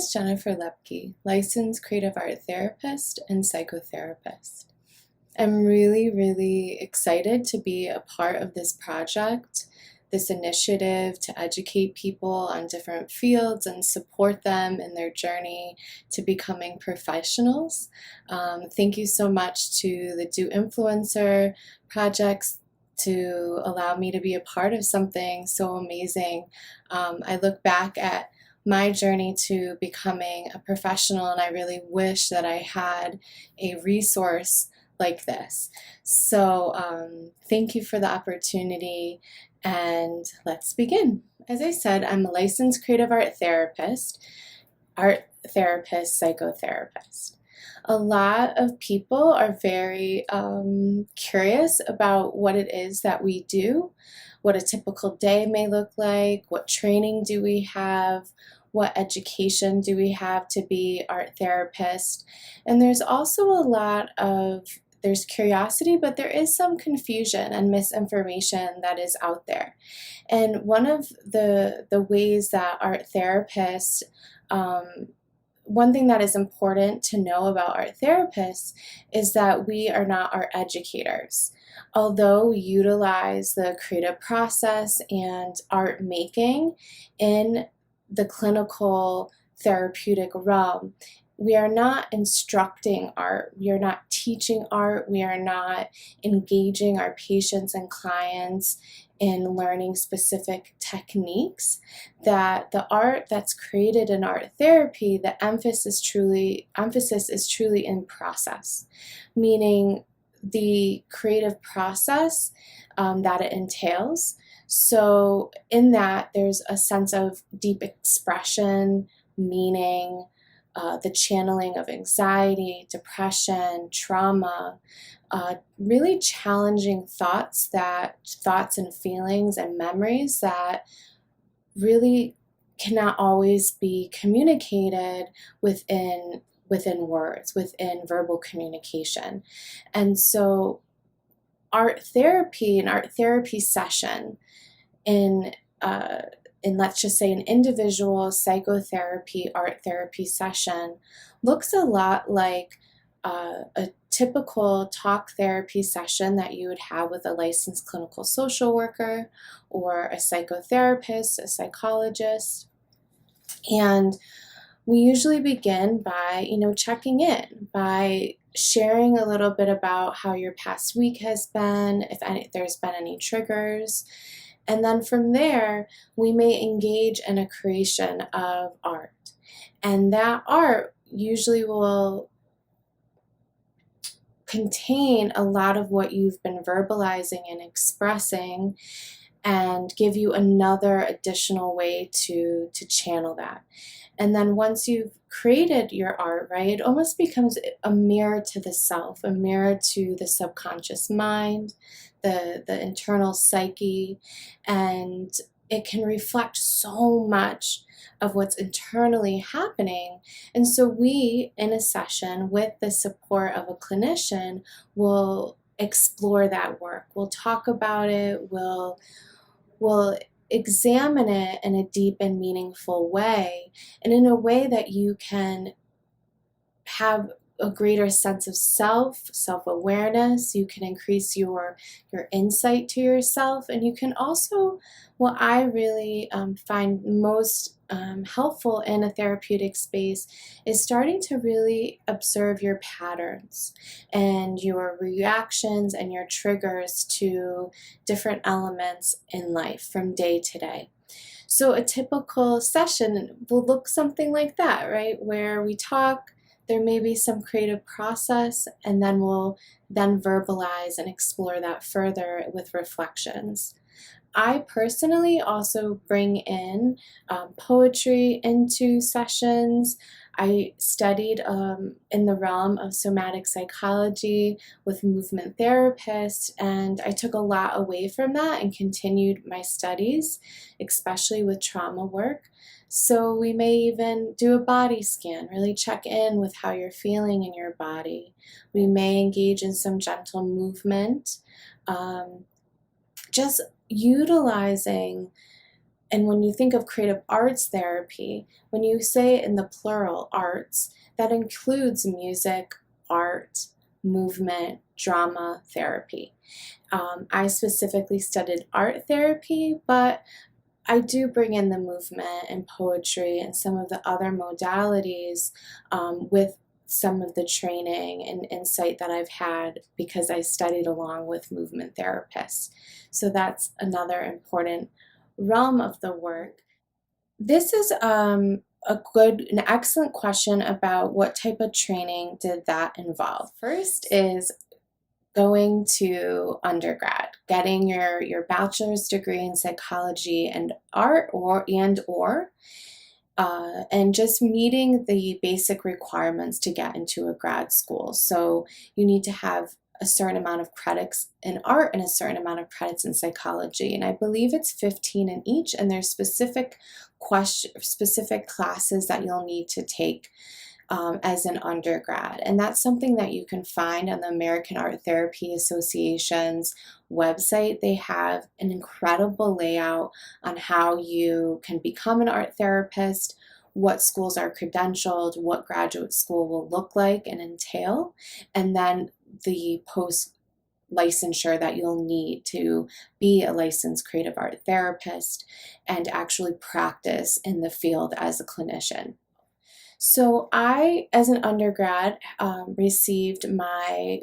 is Jennifer Lepke, licensed creative art therapist and psychotherapist. I'm really excited to be a part of this project, this initiative to educate people on different fields and support them in their journey to becoming professionals. Thank you so much to the Do Influencer projects to allow me to be a part of something so amazing. I look back at my journey to becoming a professional, and I really wish that I had a resource like this. So thank you for the opportunity, and let's begin. As I said, I'm a licensed creative art therapist, psychotherapist. A lot of people are very curious about what it is that we do, what a typical day may look like, what training do we have, what education do we have to be art therapist. And there's also there's curiosity, but there is some confusion and misinformation that is out there. And one of the ways that art therapists, one thing that is important to know about art therapists is that we are not art educators. Although we utilize the creative process and art making in the clinical therapeutic realm, we are not instructing art, we are not teaching art, we are not engaging our patients and clients in learning specific techniques. That the art that's created in art therapy, the emphasis is truly in process, meaning the creative process that it entails. So in that, there's a sense of deep expression, meaning, the channeling of anxiety, depression, trauma, really challenging thoughts and feelings and memories that really cannot always be communicated within words, within verbal communication. And so art therapy, an art therapy session in let's just say an individual psychotherapy, art therapy session looks a lot like a typical talk therapy session that you would have with a licensed clinical social worker or a psychotherapist, a psychologist. And we usually begin by, checking in, by sharing a little bit about how your past week has been, if there's been any triggers. And then from there, we may engage in a creation of art. And that art usually will contain a lot of what you've been verbalizing and expressing, and give you another additional way to channel that. And then once you've created your art, right, it almost becomes a mirror to the self, a mirror to the subconscious mind, the internal psyche, and it can reflect so much of what's internally happening. And so we, in a session with the support of a clinician, will explore that work. We'll talk about it, we'll examine it in a deep and meaningful way, and in a way that you can have a greater sense of self-awareness. You can increase your insight to yourself, and you can also, what I really find most helpful in a therapeutic space is starting to really observe your patterns and your reactions and your triggers to different elements in life from day to day. So a typical session will look something like that, right? Where we talk, there may be some creative process, and then we'll verbalize and explore that further with reflections. I personally also bring in poetry into sessions. I studied in the realm of somatic psychology with movement therapists, and I took a lot away from that and continued my studies, especially with trauma work. So we may even do a body scan, really check in with how you're feeling in your body. We may engage in some gentle movement, just utilizing And when you think of creative arts therapy, when you say in the plural arts, that includes music, art, movement, drama, therapy. I specifically studied art therapy, but I do bring in the movement and poetry and some of the other modalities with some of the training and insight that I've had because I studied along with movement therapists. So that's another important realm of the work. This is an excellent question about what type of training did that involve. First is going to undergrad, getting your bachelor's degree in psychology and art and just meeting the basic requirements to get into a grad school. So you need to have a certain amount of credits in art and a certain amount of credits in psychology. And I believe it's 15 in each, and there's specific classes that you'll need to take as an undergrad. And that's something that you can find on the American Art Therapy Association's website. They have an incredible layout on how you can become an art therapist, what schools are credentialed, what graduate school will look like and entail, and then the post licensure that you'll need to be a licensed creative art therapist and actually practice in the field as a clinician. So I, as an undergrad, received my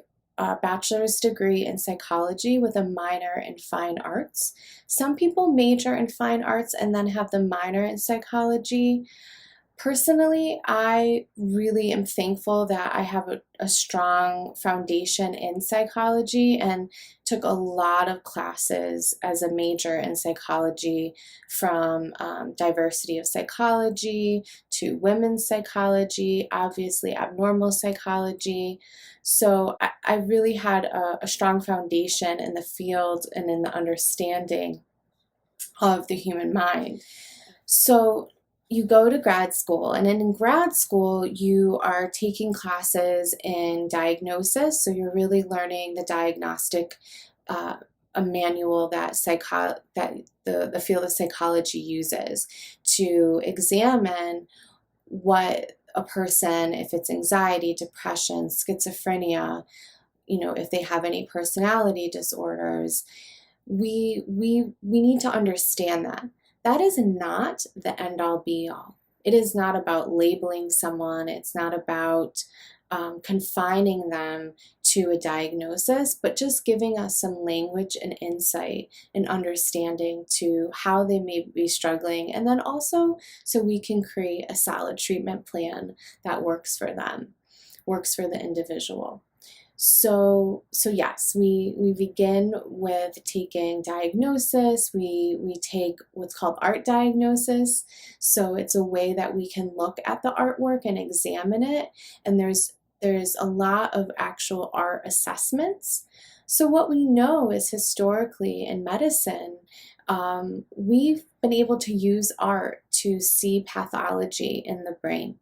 bachelor's degree in psychology with a minor in fine arts. Some people major in fine arts and then have the minor in psychology. Personally, I really am thankful that I have a strong foundation in psychology and took a lot of classes as a major in psychology, from diversity of psychology to women's psychology, obviously abnormal psychology. So I really had a strong foundation in the field and in the understanding of the human mind. So you go to grad school, and in grad school you are taking classes in diagnosis, so you're really learning the diagnostic a manual that the field of psychology uses to examine what a person, if it's anxiety, depression, schizophrenia, if they have any personality disorders, we need to understand that. That is not the end-all be-all. It is not about labeling someone. It's not about confining them to a diagnosis, but just giving us some language and insight and understanding to how they may be struggling, and then also so we can create a solid treatment plan that works for them, works for the individual. So yes, we begin with taking diagnosis. We take what's called art diagnosis. So it's a way that we can look at the artwork and examine it. And there's a lot of actual art assessments. So what we know is historically in medicine, we've been able to use art to see pathology in the brain.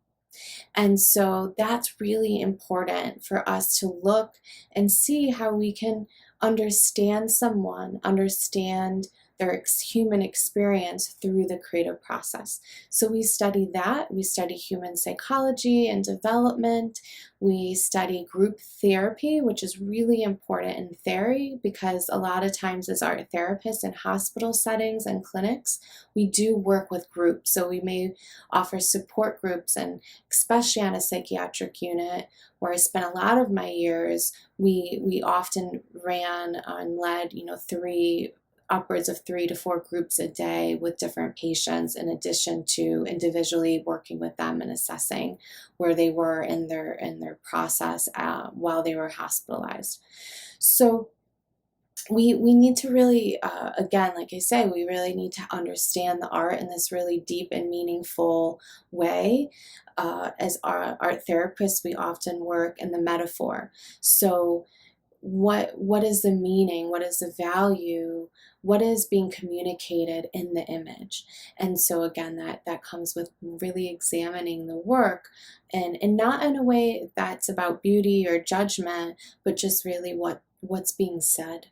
And so that's really important for us to look and see how we can understand someone, understand their human experience through the creative process. So we study that. We study human psychology and development. We study group therapy, which is really important in theory because a lot of times as art therapists in hospital settings and clinics, we do work with groups. So we may offer support groups, and especially on a psychiatric unit where I spent a lot of my years, we often ran and led, upwards of 3 to 4 groups a day with different patients, in addition to individually working with them and assessing where they were in their process while they were hospitalized. So we need to really, again, like I say, we really need to understand the art in this really deep and meaningful way. As art therapists, we often work in the metaphor. So what is the meaning? What is the value? What is being communicated in the image? And so again, that comes with really examining the work and not in a way that's about beauty or judgment, but just really what's being said.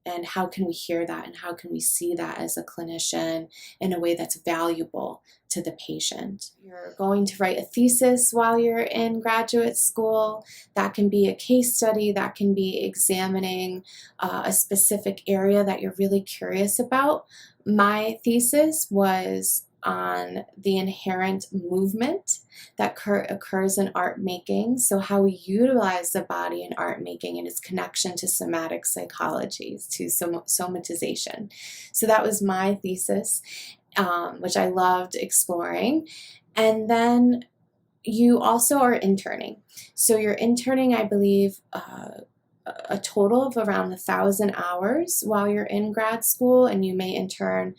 and how can we hear that and how can we see that as a clinician in a way that's valuable to the patient. You're going to write a thesis while you're in graduate school. That can be a case study, that can be examining a specific area that you're really curious about. My thesis was on the inherent movement that occurs in art making, so how we utilize the body in art making and its connection to somatic psychology, to somatization. So that was my thesis, which I loved exploring. And then you also are interning. So you're interning, I believe, a total of around 1,000 hours while you're in grad school, and you may intern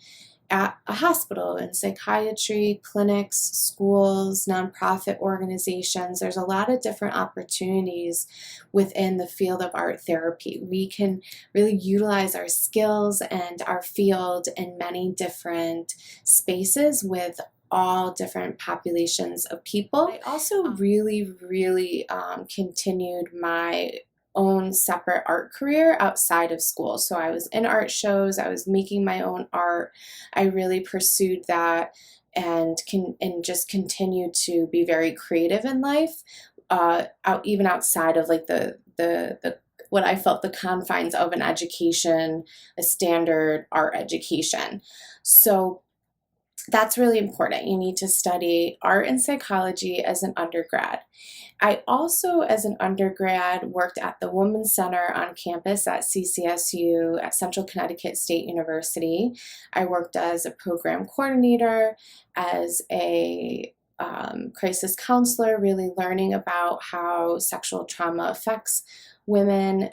at a hospital, in psychiatry, clinics, schools, nonprofit organizations. There's a lot of different opportunities within the field of art therapy. We can really utilize our skills and our field in many different spaces with all different populations of people. I also really continued my own separate art career outside of school. So I was in art shows, I was making my own art. I really pursued that and just continued to be very creative in life, even outside of like the what I felt the confines of an education, a standard art education. So that's really important. You need to study art and psychology as an undergrad. I also, as an undergrad, worked at the Women's Center on campus at CCSU at Central Connecticut State University. I worked as a program coordinator, as a crisis counselor, really learning about how sexual trauma affects women.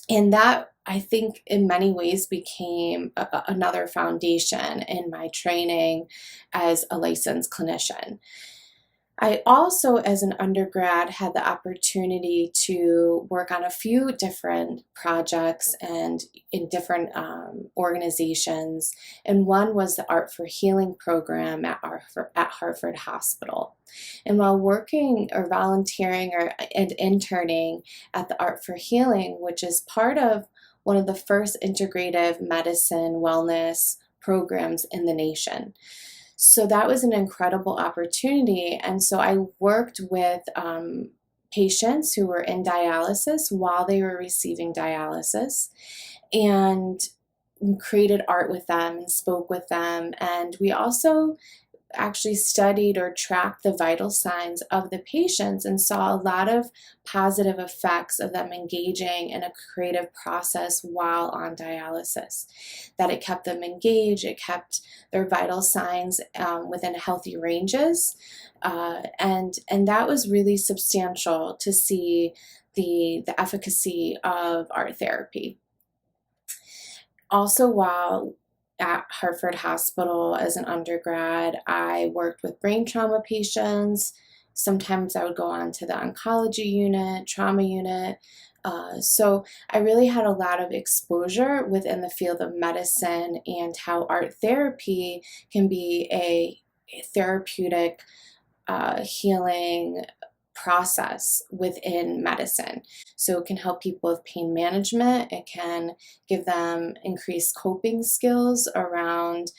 And that, I think, in many ways became another foundation in my training as a licensed clinician. I also, as an undergrad, had the opportunity to work on a few different projects and in different organizations, and one was the Art for Healing program at Hartford Hospital. And while working or volunteering and interning at the Art for Healing, which is part of one of the first integrative medicine wellness programs in the nation. So that was an incredible opportunity. And so I worked with patients who were in dialysis while they were receiving dialysis, and created art with them and spoke with them. And we also actually studied or tracked the vital signs of the patients and saw a lot of positive effects of them engaging in a creative process while on dialysis. That it kept them engaged, it kept their vital signs within healthy ranges, and that was really substantial to see the efficacy of art therapy. Also, while at Hartford Hospital as an undergrad, I worked with brain trauma patients. Sometimes I would go on to the oncology unit, trauma unit. So I really had a lot of exposure within the field of medicine and how art therapy can be a therapeutic healing process within medicine. So it can help people with pain management. It can give them increased coping skills around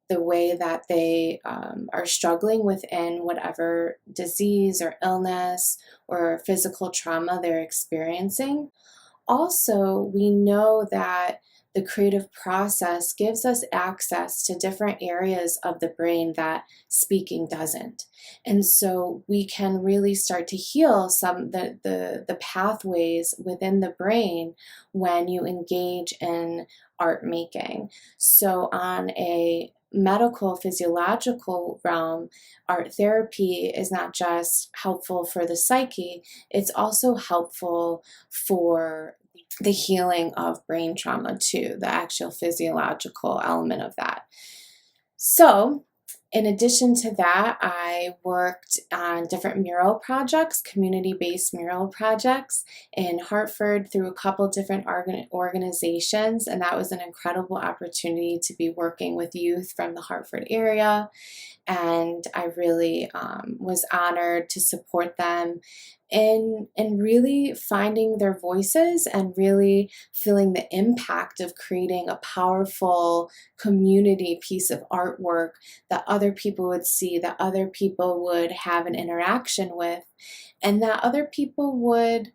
the way that they are struggling within whatever disease or illness or physical trauma they're experiencing. Also, we know that the creative process gives us access to different areas of the brain that speaking doesn't. And so we can really start to heal some the pathways within the brain when you engage in art making. So on a medical physiological realm, art therapy is not just helpful for the psyche, it's also helpful for the healing of brain trauma too, the actual physiological element of that. So in addition to that, I worked on different mural projects, community-based mural projects in Hartford through a couple different organizations, and that was an incredible opportunity to be working with youth from the Hartford area. And I really was honored to support them and really finding their voices and really feeling the impact of creating a powerful community piece of artwork that other people would see, that other people would have an interaction with, and that other people would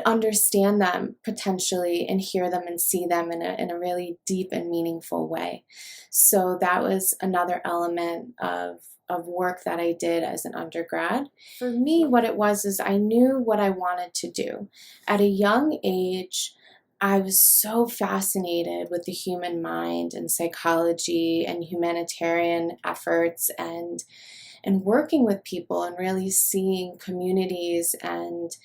understand them potentially and hear them and see them in a really deep and meaningful way. So that was another element of work that I did as an undergrad. For me, what it was is I knew what I wanted to do. At a young age, I was so fascinated with the human mind and psychology and humanitarian efforts and working with people and really seeing communities and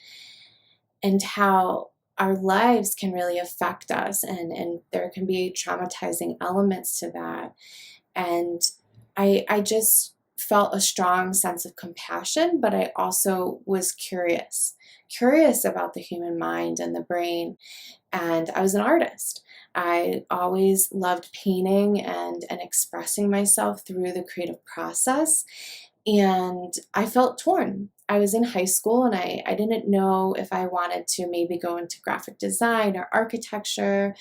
how our lives can really affect us, and there can be traumatizing elements to that. And I just felt a strong sense of compassion, but I also was curious about the human mind and the brain. And I was an artist. I always loved painting and expressing myself through the creative process. And I felt torn. I was in high school and I didn't know if I wanted to maybe go into graphic design or architecture,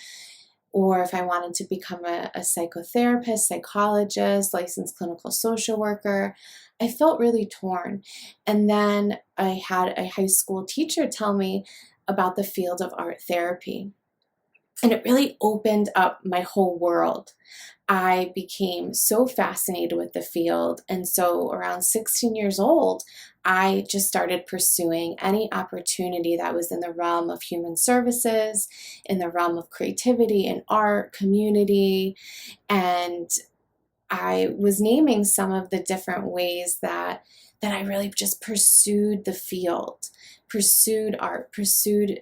or if I wanted to become a psychotherapist, psychologist, licensed clinical social worker. I felt really torn. And then I had a high school teacher tell me about the field of art therapy. And it really opened up my whole world. I became so fascinated with the field. And so around 16 years old, I just started pursuing any opportunity that was in the realm of human services, in the realm of creativity and art, community. And I was naming some of the different ways that I really just pursued the field, pursued art, pursued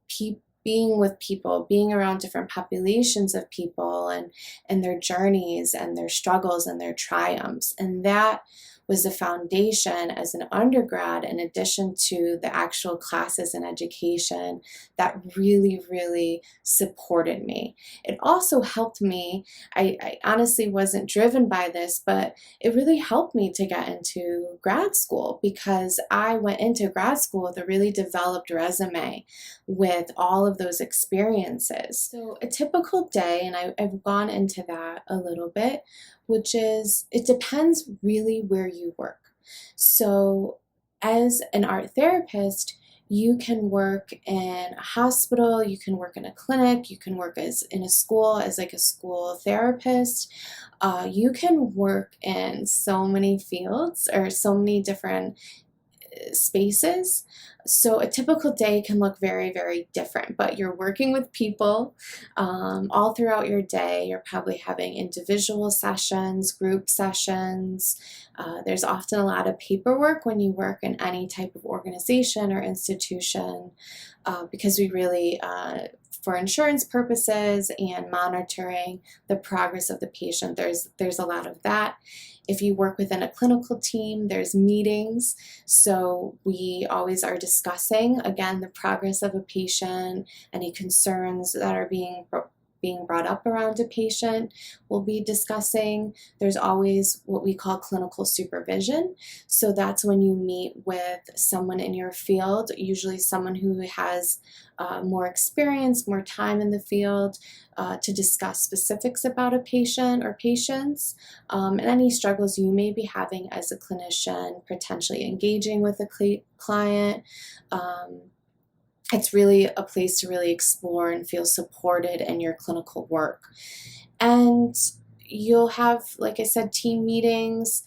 people, being with people, being around different populations of people and their journeys and their struggles and their triumphs. And that was the foundation as an undergrad, in addition to the actual classes and education that really, really supported me. It also helped me, I honestly wasn't driven by this, but it really helped me to get into grad school, because I went into grad school with a really developed resume with all of those experiences. So a typical day, and I've gone into that a little bit, which is, it depends really where you work. So as an art therapist, you can work in a hospital, you can work in a clinic, you can work as in a school as like a school therapist. You can work in so many fields or so many different spaces. So a typical day can look very, very different, but you're working with people all throughout your day. You're probably having individual sessions, group sessions. There's often a lot of paperwork when you work in any type of organization or institution, because we really, for insurance purposes and monitoring the progress of the patient, there's a lot of that. If you work within a clinical team, there's meetings. So we always are discussing, again, the progress of a patient, any concerns that are being brought up around a patient, we'll be discussing. There's always what we call clinical supervision. So that's when you meet with someone in your field, usually someone who has more experience, more time in the field, to discuss specifics about a patient or patients, and any struggles you may be having as a clinician, potentially engaging with a client. It's really a place to really explore and feel supported in your clinical work. And you'll have, like I said, team meetings.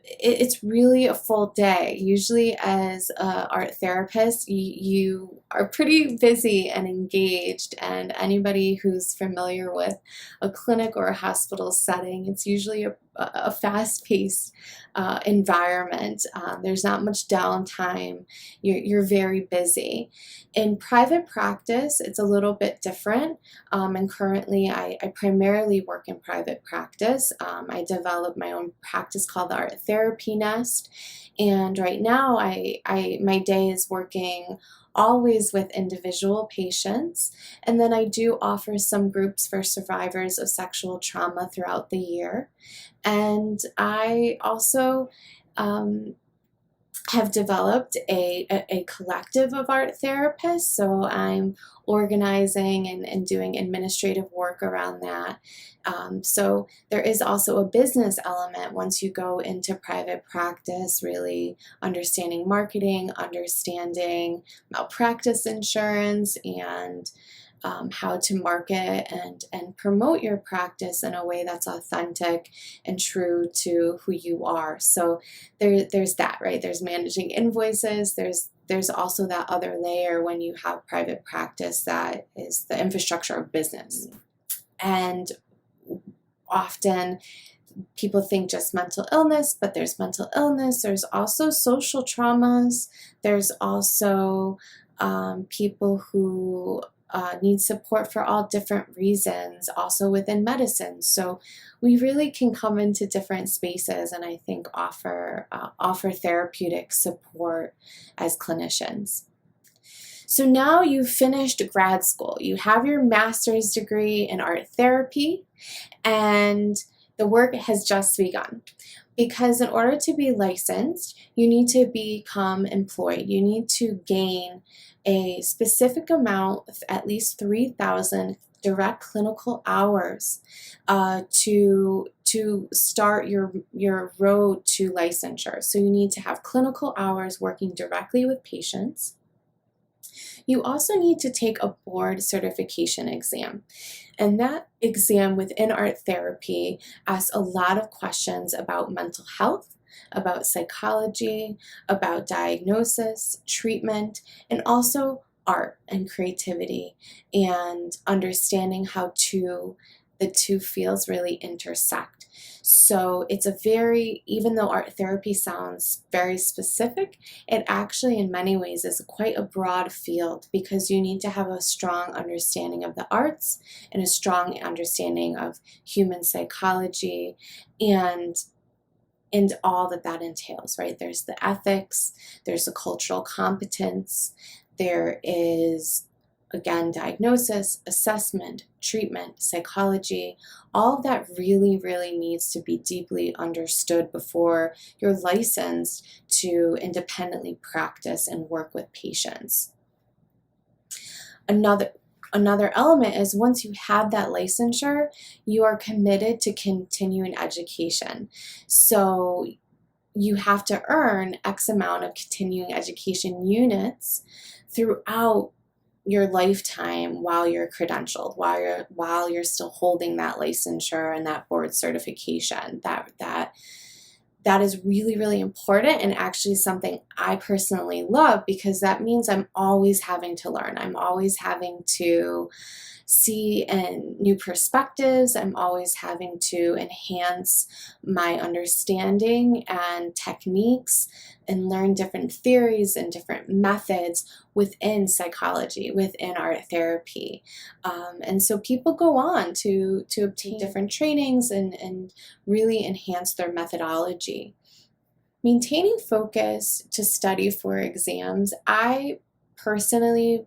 It's really a full day. Usually as an art therapist, you are pretty busy and engaged, and anybody who's familiar with a clinic or a hospital setting, it's usually a fast-paced environment. There's not much downtime. You're very busy. In private practice, it's a little bit different, and currently I primarily work in private practice. I developed my own practice called the Art Therapy Nest, and right now my day is working always with individual patients, and then I do offer some groups for survivors of sexual trauma throughout the year. And I also have developed a collective of art therapists, so I'm organizing and doing administrative work around that. So there is also a business element once you go into private practice, really understanding marketing, understanding malpractice insurance, and how to market and promote your practice in a way that's authentic and true to who you are. So there's that, right? There's managing invoices. There's also that other layer when you have private practice that is the infrastructure of business. And often people think just mental illness, but there's mental illness. There's also social traumas. There's also people who need support for all different reasons, also within medicine. So we really can come into different spaces and I think offer therapeutic support as clinicians. So now you've finished grad school. You have your master's degree in art therapy, and the work has just begun. Because in order to be licensed, you need to become employed. You need to gain a specific amount, at least 3,000 direct clinical hours to start your road to licensure. So you need to have clinical hours working directly with patients. You also need to take a board certification exam. And that exam within art therapy asks a lot of questions about mental health, about psychology, about diagnosis, treatment, and also art and creativity, and understanding how the two fields really intersect. So it's even though art therapy sounds very specific, it actually in many ways is quite a broad field, because you need to have a strong understanding of the arts and a strong understanding of human psychology and all that entails, right? There's the ethics, there's the cultural competence, there is, again, diagnosis, assessment, treatment, psychology. All of that really, really needs to be deeply understood before you're licensed to independently practice and work with patients. Another element is once you have that licensure, you are committed to continuing education. So you have to earn X amount of continuing education units throughout your lifetime while you're credentialed, while you're still holding that licensure and that board certification. That is really, really important, and actually something I personally love, because that means I'm always having to learn. I'm always having to see new perspectives. I'm always having to enhance my understanding and techniques and learn different theories and different methods within psychology, within art therapy. And so people go on to obtain different trainings and really enhance their methodology. Maintaining focus to study for exams, I personally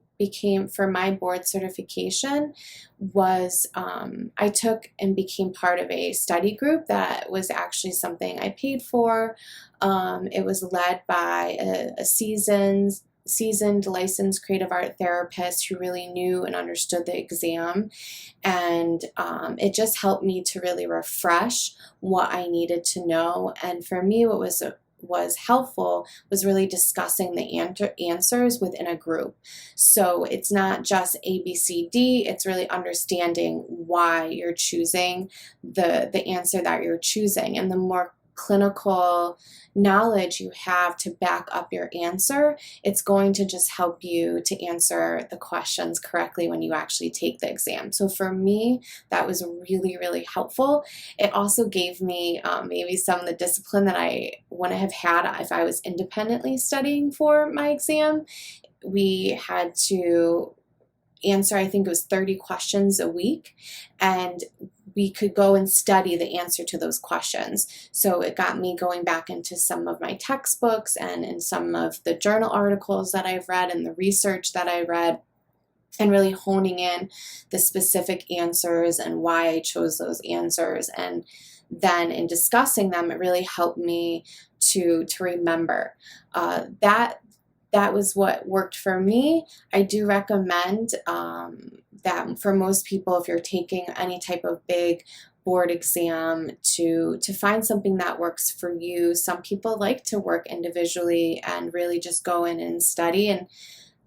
for my board certification was, I took and became part of a study group that was actually something I paid for. It was led by a seasoned licensed creative art therapist who really knew and understood the exam, and it just helped me to really refresh what I needed to know. And for me, what was helpful was really discussing the answers within a group. So it's not just A, B, C, D, it's really understanding why you're choosing the answer that you're choosing. And the more clinical knowledge you have to back up your answer, it's going to just help you to answer the questions correctly when you actually take the exam. So for me, that was really, really helpful. It also gave me maybe some of the discipline that I wouldn't have had if I was independently studying for my exam. We had to answer, I think it was 30 questions a week, and we could go and study the answer to those questions. So it got me going back into some of my textbooks and in some of the journal articles that I've read and the research that I read, and really honing in the specific answers and why I chose those answers. And then in discussing them, it really helped me to remember. That was what worked for me. I do recommend that for most people, if you're taking any type of big board exam, to find something that works for you. Some people like to work individually and really just go in and study. And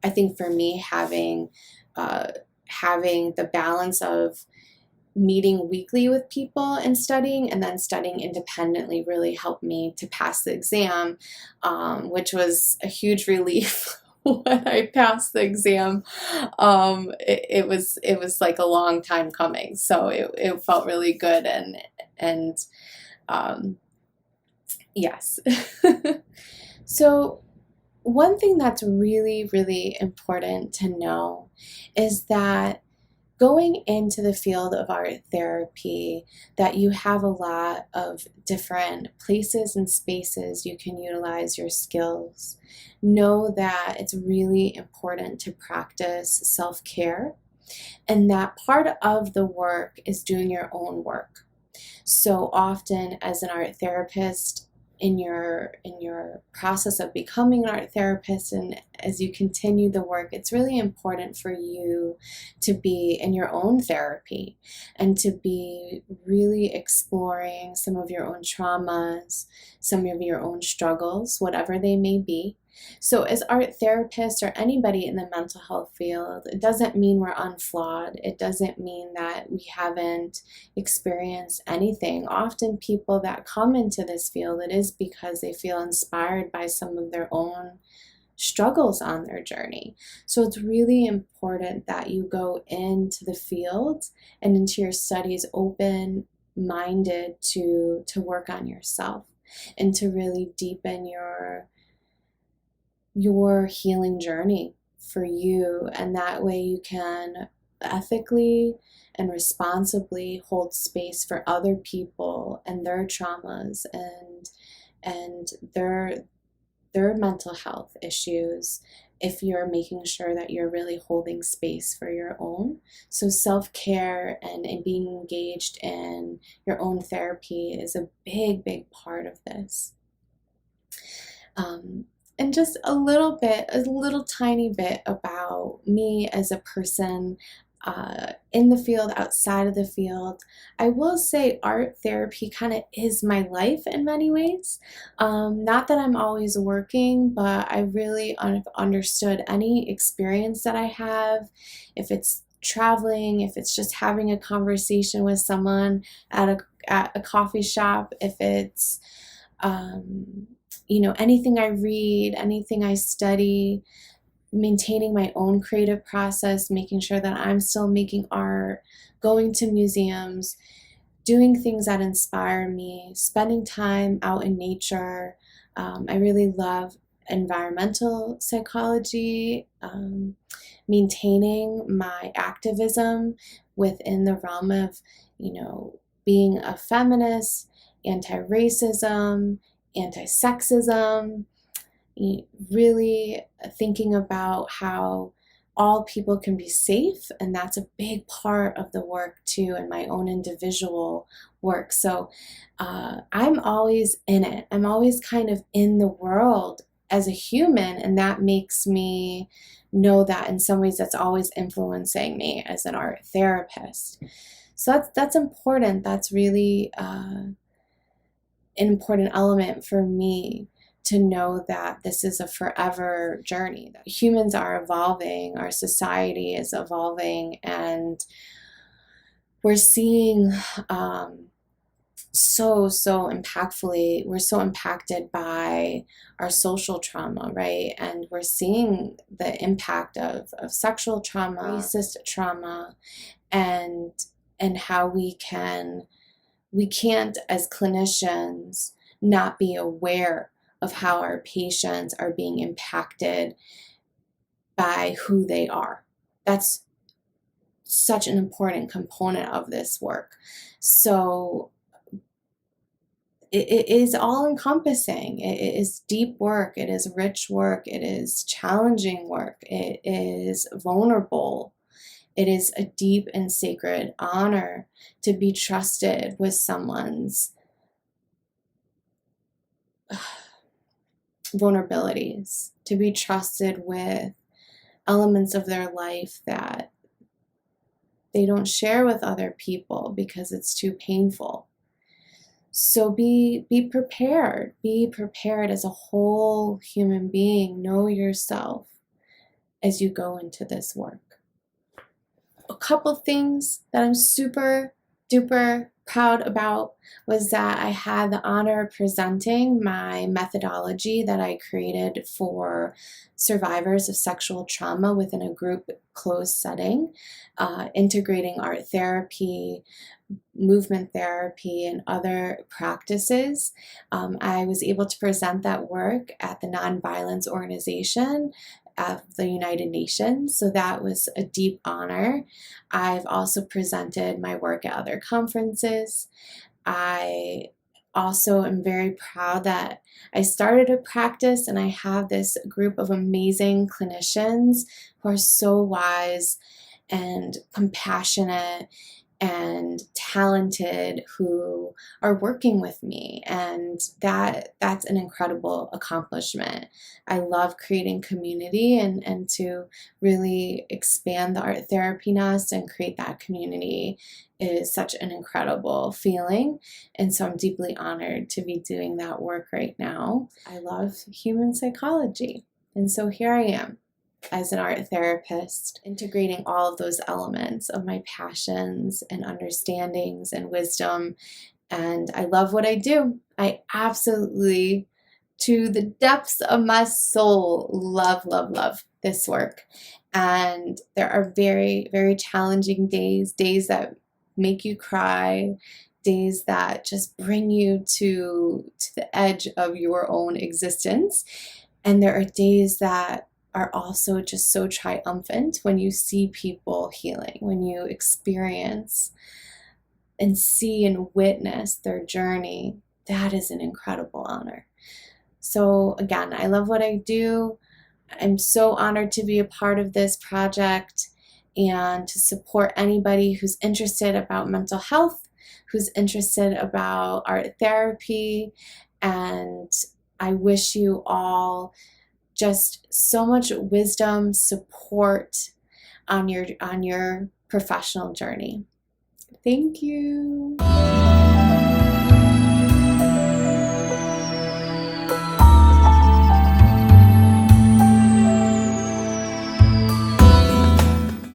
I think for me, having the balance of meeting weekly with people and studying, and then studying independently, really helped me to pass the exam, which was a huge relief. When I passed the exam, it was like a long time coming, so it felt really good, and yes. So one thing that's really, really important to know is that going into the field of art therapy, that you have a lot of different places and spaces you can utilize your skills. Know that it's really important to practice self-care, and that part of the work is doing your own work. So often as an art therapist, in your process of becoming an art therapist, and as you continue the work, it's really important for you to be in your own therapy and to be really exploring some of your own traumas, some of your own struggles, whatever they may be. So as art therapists or anybody in the mental health field, it doesn't mean we're unflawed. It doesn't mean that we haven't experienced anything. Often people that come into this field, it is because they feel inspired by some of their own struggles on their journey. So it's really important that you go into the field and into your studies open-minded to work on yourself and to really deepen your healing journey for you, and that way you can ethically and responsibly hold space for other people and their traumas and their mental health issues, if you're making sure that you're really holding space for your own. So self-care and being engaged in your own therapy is a big part of this. And just a little tiny bit about me as a person in the field, outside of the field. I will say art therapy kind of is my life in many ways. Not that I'm always working, but I really understood any experience that I have, if it's traveling, if it's just having a conversation with someone at a coffee shop, if it's anything I read, anything I study, maintaining my own creative process, making sure that I'm still making art, going to museums, doing things that inspire me, spending time out in nature. I really love environmental psychology, maintaining my activism within the realm of, being a feminist, anti-racism, anti-sexism, really thinking about how all people can be safe, and that's a big part of the work too, and my own individual work. So I'm always in it. I'm always kind of in the world as a human, and that makes me know that in some ways that's always influencing me as an art therapist. So that's important. That's really an important element for me, to know that this is a forever journey, that humans are evolving, our society is evolving, and we're seeing so impactfully, we're so impacted by our social trauma, right? And we're seeing the impact of sexual trauma, racist trauma, and how we can't as clinicians not be aware of how our patients are being impacted by who they are. That's such an important component of this work. So it is all encompassing. It is deep work. It is rich work. It is challenging work. It is vulnerable. It is a deep and sacred honor to be trusted with someone's vulnerabilities, to be trusted with elements of their life that they don't share with other people because it's too painful. So be prepared. Be prepared as a whole human being. Know yourself as you go into this work. A couple things that I'm super duper proud about was that I had the honor of presenting my methodology that I created for survivors of sexual trauma within a group closed setting, integrating art therapy, movement therapy, and other practices. I was able to present that work at the Nonviolence Organization of the United Nations, so that was a deep honor. I've also presented my work at other conferences. I also am very proud that I started a practice and I have this group of amazing clinicians who are so wise and compassionate and talented who are working with me, and that's an incredible accomplishment. I love creating community and to really expand the art therapy nest and create that community is such an incredible feeling, and so I'm deeply honored to be doing that work right now. I love human psychology, and so here I am as an art therapist, integrating all of those elements of my passions and understandings and wisdom. And I love what I do. I absolutely, to the depths of my soul, love, love, love this work. And there are very, very challenging days, days that make you cry, days that just bring you to the edge of your own existence. And there are days that are also just so triumphant when you see people healing, when you experience and see and witness their journey. That is an incredible honor. So again, I love what I do. I'm so honored to be a part of this project and to support anybody who's interested about mental health, who's interested about art therapy, and I wish you all just so much wisdom, support on your professional journey. Thank you.